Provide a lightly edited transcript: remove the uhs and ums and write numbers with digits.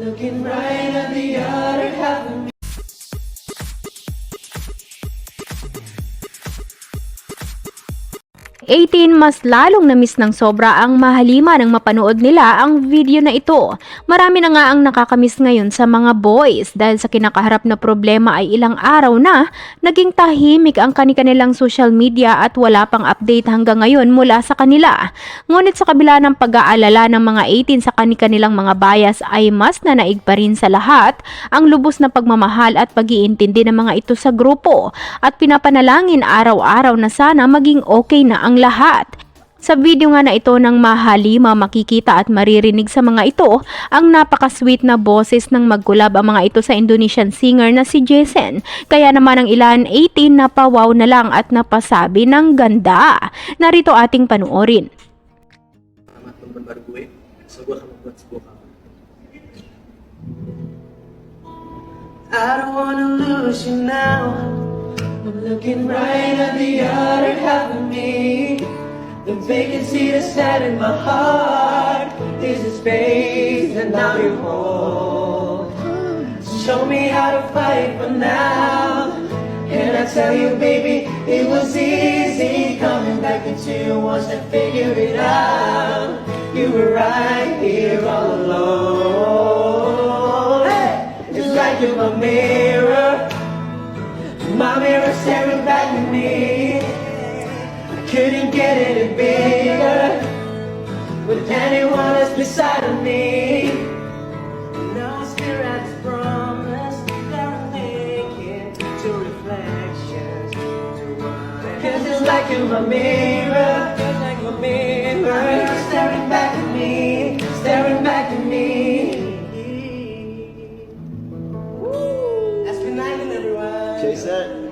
looking right at the other half of me. 18 mas lalong na-miss ng sobra ang mahalima nang mapanood nila ang video na ito. Marami na nga ang nakakamiss ngayon sa mga boys dahil sa kinakaharap na problema ay ilang araw na naging tahimik ang kanilang social media at wala pang update hanggang ngayon mula sa kanila. Ngunit sa kabila ng pag-aalala ng mga 18 sa kanilang mga bias ay mas nanaig pa rin sa lahat ang lubos na pagmamahal at pag-iintindi ng mga ito sa grupo at pinapanalangin araw-araw na sana maging okay na ang lahat. Sa video nga na ito ng mahalima makikita at maririnig sa mga ito ang napaka-sweet na boses ng magkulab ang mga ito sa Indonesian singer na si Jason. Kaya naman ang ilan 18 na pawaw na lang at napasabi ng ganda. Narito ating panuorin. Sama teman baru gue, so gue akan membuat sebuah cover. I don't wanna lose you now. I'm looking right at the other half of me. The vacancy that's sat in my heart is the space that now you hold. Show me how to fight for now. And I tell you, baby, it was easy coming back into you once I figured it out. You were right here all alone. Hey! It's like you're my mirror staring back at me. I couldn't get any bigger with anyone else beside of me. Now I stare at this promise that I'm making to reflections. Cause it's like you're my mirror, just like my mirror, staring back at me, staring back at me. That's good night, everyone. Jason.